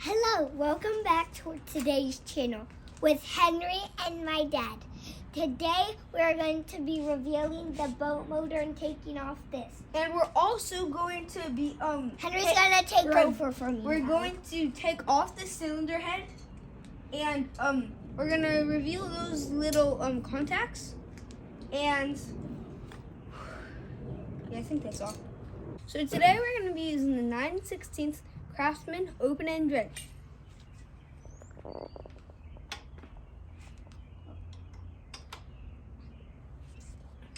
Hello, welcome back to today's channel with Henry and my dad. Today we're going to be revealing the boat motor and taking off this. And we're also going to be Henry's gonna take over for me. We're going to take off the cylinder head and we're gonna reveal those little contacts. And yeah, I think that's all. So today we're gonna be using the 9/16 Craftsman open end wrench.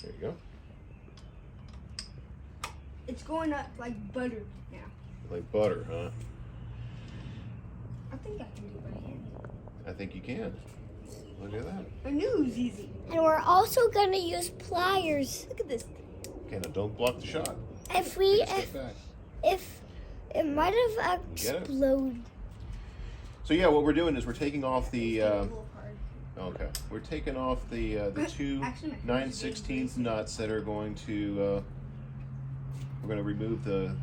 There you go. It's going up like butter now. Like butter, huh? I think I can do it by hand. I think you can. Look at that. I knew it was easy. And we're also gonna use pliers. Look at this. Okay, now don't block the shot. If we, Take a step back. if it might have Get it? exploded. So yeah, what we're doing is we're taking off the. It's a little hard. Okay, we're taking off the two Actually, my fingers 9/16 nuts that are going to. We're going to remove the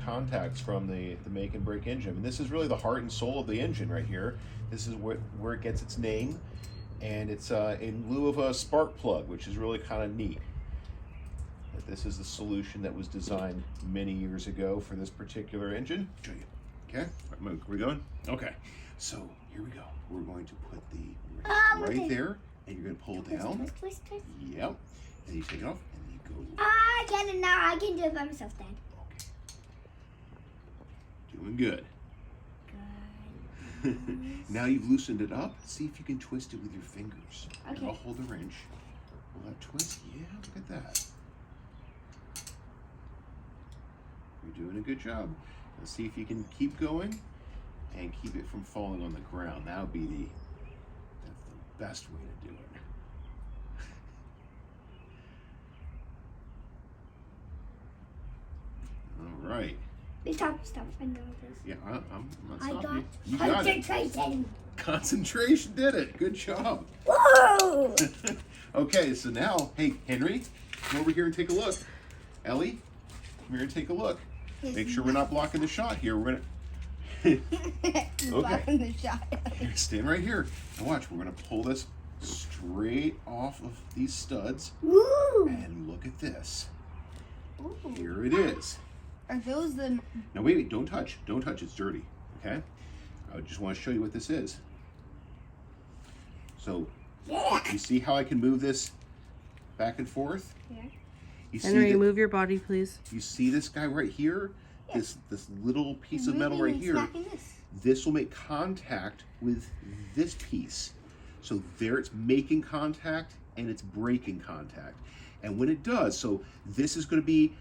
contacts from the make and break engine. And this is really the heart and soul of the engine right here. This is where it gets its name, and it's in lieu of a spark plug, which is really kind of neat. But this is the solution that was designed many years ago for this particular engine. Show you. Okay, we're going. Okay, so here we go. We're going to put the wrench right there, and you're going to pull down. Twist. Yep, and you take it off, and you go. I get it now. I can do it by myself, Dad. Doing good. Now you've loosened it up. See if you can twist it with your fingers. Okay. I'll hold the wrench. Will that twist? Yeah, look at that. You're doing a good job. Let's see if you can keep going and keep it from falling on the ground. That would be that's the best way to do it. All right. Stop. I know this. Yeah, I'm not I stopping got you. You got it. concentration. Concentration did it. Good job. Whoa! Okay, so now, hey, Henry, come over here and take a look. Ellie, come here and take a look. Make sure we're not blocking the shot here. We're gonna. Blocking the shot. Here, stand right here. And watch, we're gonna pull this straight off of these studs. Woo! And look at this. Ooh. Here it is. Are those the? Now wait, don't touch. Don't touch, it's dirty. Okay? I just want to show you what this is. So, you see how I can move this back and forth? Yeah. You see Henry, that- move your body, please. You see this guy right here? This little piece of metal right here. This. This will make contact with this piece. So there it's making contact and it's breaking contact. And when it does, so this is going to be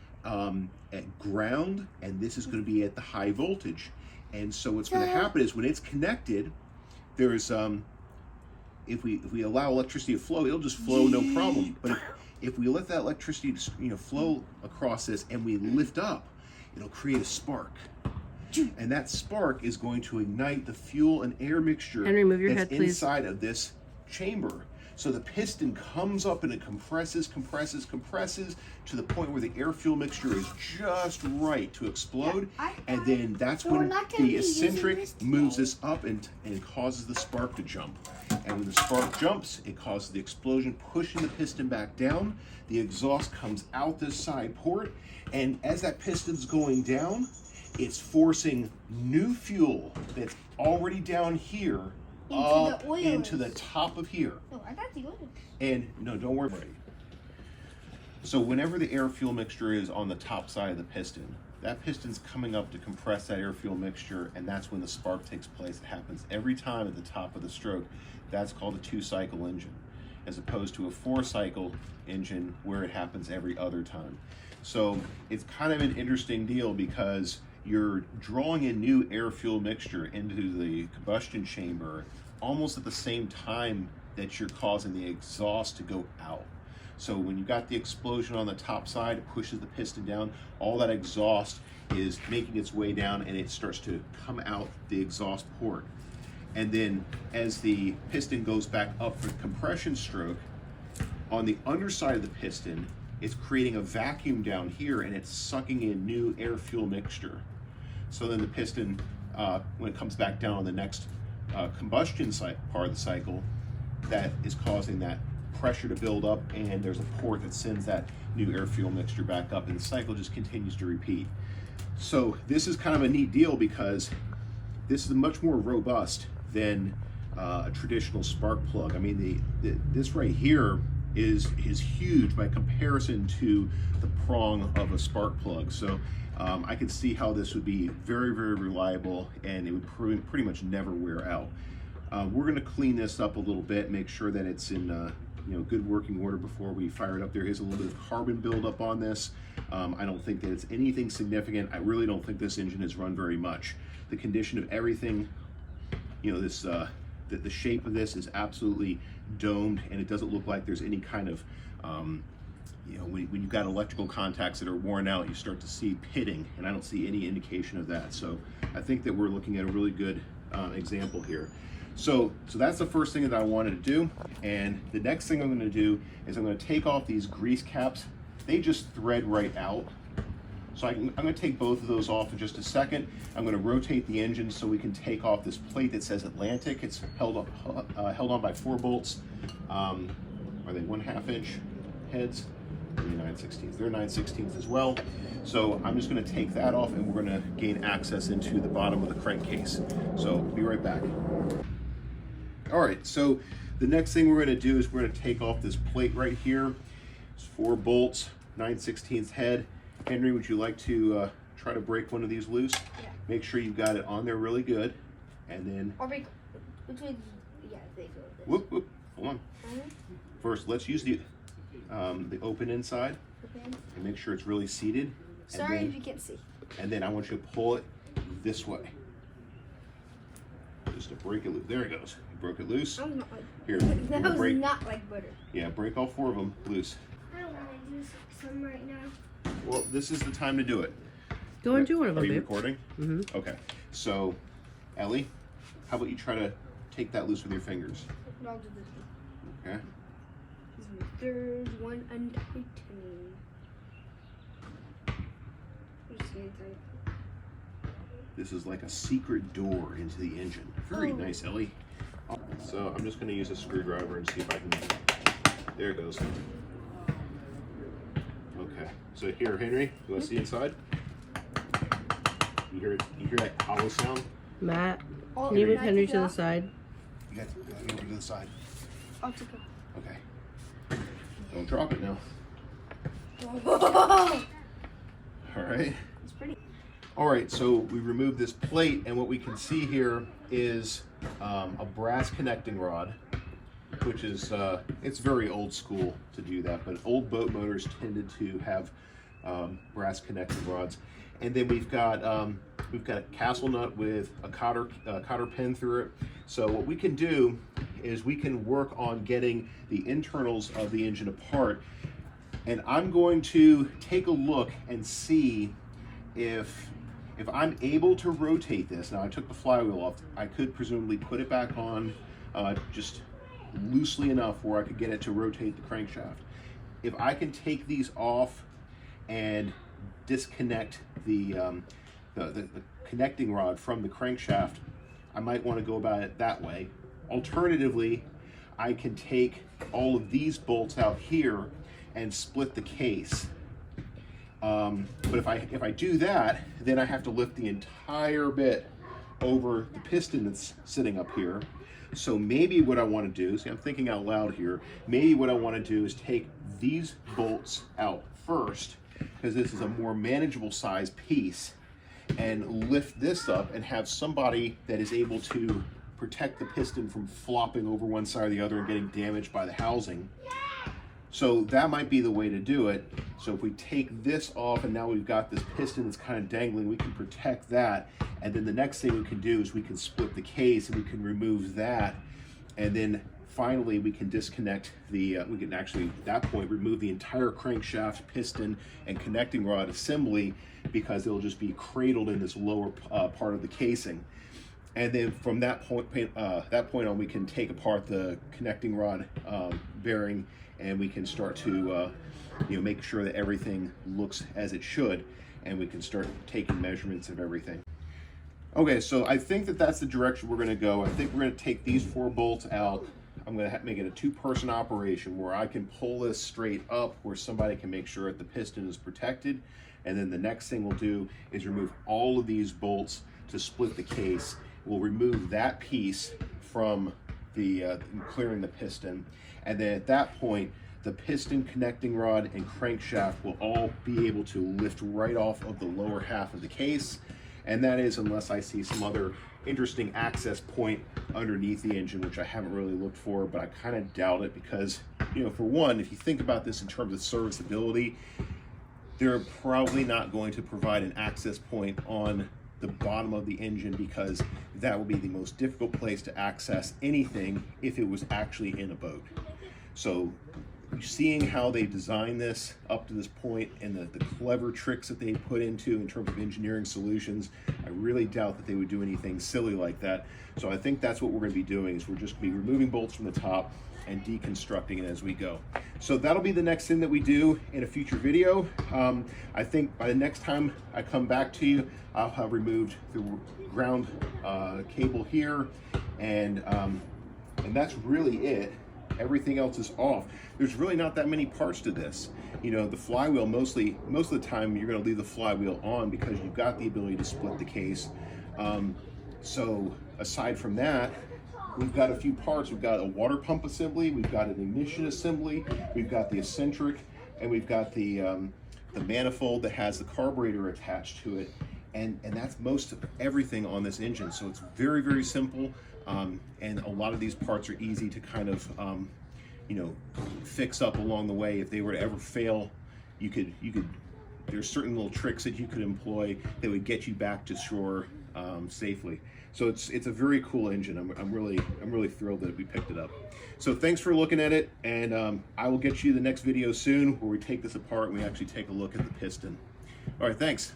at ground and this is going to be at the high voltage. And so what's going to happen is when it's connected, there's if we allow electricity to flow, it'll just flow no problem. But if we let that electricity flow across this and we lift up, it'll create a spark. And that spark is going to ignite the fuel and air mixture Henry, move your that's head, please. inside of this chamber. So the piston comes up and it compresses to the point where the air fuel mixture is just right to explode. And then that's So we're when not gonna be the using eccentric this today. moves this up and causes the spark to jump. And when the spark jumps, it causes the explosion, pushing the piston back down. The exhaust comes out this side port. And as that piston's going down, it's forcing new fuel that's already down here up into the top of here. Oh, I got the oil. And no, don't worry about it. So whenever the air fuel mixture is on the top side of the piston, that piston's coming up to compress that air fuel mixture, and that's when the spark takes place. It happens every time at the top of the stroke. That's called a 2-cycle engine, as opposed to a 4-cycle engine where it happens every other time. So it's kind of an interesting deal because you're drawing in new air fuel mixture into the combustion chamber almost at the same time that you're causing the exhaust to go out. So when you got the explosion on the top side, it pushes the piston down, all that exhaust is making its way down and it starts to come out the exhaust port. And then as the piston goes back up for the compression stroke, on the underside of the piston, it's creating a vacuum down here and it's sucking in new air fuel mixture. So then the piston when it comes back down on the next combustion part of the cycle, that is causing that pressure to build up, and there's a port that sends that new air fuel mixture back up, and the cycle just continues to repeat. So this is kind of a neat deal because this is much more robust than a traditional spark plug. I mean, this right here is huge by comparison to the prong of a spark plug. So I can see how this would be very, very reliable, and it would pretty much never wear out. We're going to clean this up a little bit, make sure that it's in good working order before we fire it up. There is a little bit of carbon buildup on this. I don't think that it's anything significant. I really don't think this engine has run very much. The condition of everything, the shape of this is absolutely domed, and it doesn't look like there's any kind of when you've got electrical contacts that are worn out, you start to see pitting, and I don't see any indication of that. So I think that we're looking at a really good example here. So that's the first thing that I wanted to do, and the next thing I'm going to do is I'm going to take off these grease caps. They just thread right out. So I'm going to take both of those off in just a second. I'm going to rotate the engine so we can take off this plate that says Atlantic. It's held on by 4 bolts. Are they 1/2 inch heads? They're 9/16. They're 9/16 as well. So I'm just going to take that off, and we're going to gain access into the bottom of the crankcase. So be right back. All right, so the next thing we're going to do is we're going to take off this plate right here. It's 4 bolts, 9/16 head. Henry, would you like to try to break one of these loose? Yeah. Make sure you've got it on there really good, and then. Or break. Which way? Yeah, they go. This. Whoop whoop. Hold on. First, let's use the open inside, and make sure it's really seated. Sorry then, if you can't see. And then I want you to pull it this way, just to break it loose. There it goes. You broke it loose. I'm not like. Here. That was break. not like butter. Yeah, break all 4 of them loose. I don't want to do some right now. Well, this is the time to do it. Go and do one of them, Are you babe. recording? Mm-hmm. Okay. So, Ellie, how about you try to take that loose with your fingers? I'll do this one. Okay. There's one untightening. Just gonna tighten. This is like a secret door into the engine. Very nice, Ellie. So I'm just going to use a screwdriver and see if I can. There it goes. Okay. So here, Henry, you want to see inside? You hear that hollow sound? Matt, Oh, can you move can I Henry take to it the off? side? You got to go over to the side. I'll take it. Okay. Don't drop it now. Oh. All right. It's pretty. All right, so we removed this plate, and what we can see here is a brass connecting rod, which is, it's very old school to do that, but old boat motors tended to have brass connecting rods. And then we've got a castle nut with a cotter pin through it. So what we can do is we can work on getting the internals of the engine apart. And I'm going to take a look and see if I'm able to rotate this. Now I took the flywheel off. I could presumably put it back on just loosely enough where I could get it to rotate the crankshaft. If I can take these off and disconnect the connecting rod from the crankshaft, I might want to go about it that way. Alternatively, I can take all of these bolts out here and split the case. But if I do that, then I have to lift the entire bit over the piston that's sitting up here. So maybe what I want to do, see, I'm thinking out loud here, maybe what I want to do is take these bolts out first, because this is a more manageable size piece, and lift this up and have somebody that is able to protect the piston from flopping over one side or the other and getting damaged by the housing. So that might be the way to do it. So if we take this off and now we've got this piston that's kind of dangling, we can protect that. And then the next thing we can do is we can split the case and we can remove that. And then finally we can disconnect the, we can actually at that point remove the entire crankshaft, piston, and connecting rod assembly, because it'll just be cradled in this lower part of the casing. And then from that point on, we can take apart the connecting rod bearing, and we can start to make sure that everything looks as it should, and we can start taking measurements of everything. Okay, so I think that that's the direction we're going to go. I think we're going to take these 4 bolts out. I'm going to make it a 2-person operation where I can pull this straight up, where somebody can make sure that the piston is protected. And then the next thing we'll do is remove all of these bolts to split the case. We'll remove that piece from the clearing the piston. And then at that point, the piston connecting rod and crankshaft will all be able to lift right off of the lower half of the case. And that is unless I see some other interesting access point underneath the engine, which I haven't really looked for, but I kind of doubt it because, you know, for one, if you think about this in terms of serviceability, they're probably not going to provide an access point on the bottom of the engine because that would be the most difficult place to access anything if it was actually in a boat. So seeing how they designed this up to this point and the clever tricks that they put into in terms of engineering solutions, I really doubt that they would do anything silly like that. So I think that's what we're going to be doing, is we're just going to be removing bolts from the top and deconstructing it as we go. So that'll be the next thing that we do in a future video. I think by the next time I come back to you, I'll have removed the ground cable here, and that's really it. Everything else is off. There's really not that many parts to this. You know, the flywheel, most of the time you're going to leave the flywheel on because you've got the ability to split the case. So aside from that, we've got a few parts. We've got a water pump assembly, we've got an ignition assembly, we've got the eccentric, and we've got the manifold that has the carburetor attached to it. And that's most of everything on this engine. So it's very, very simple. And a lot of these parts are easy to kind of, you know, fix up along the way. If they were to ever fail, you could, there's certain little tricks that you could employ that would get you back to shore safely. So it's a very cool engine. I'm really thrilled that we picked it up. So thanks for looking at it, and I will get you the next video soon where we take this apart and we actually take a look at the piston. All right, thanks.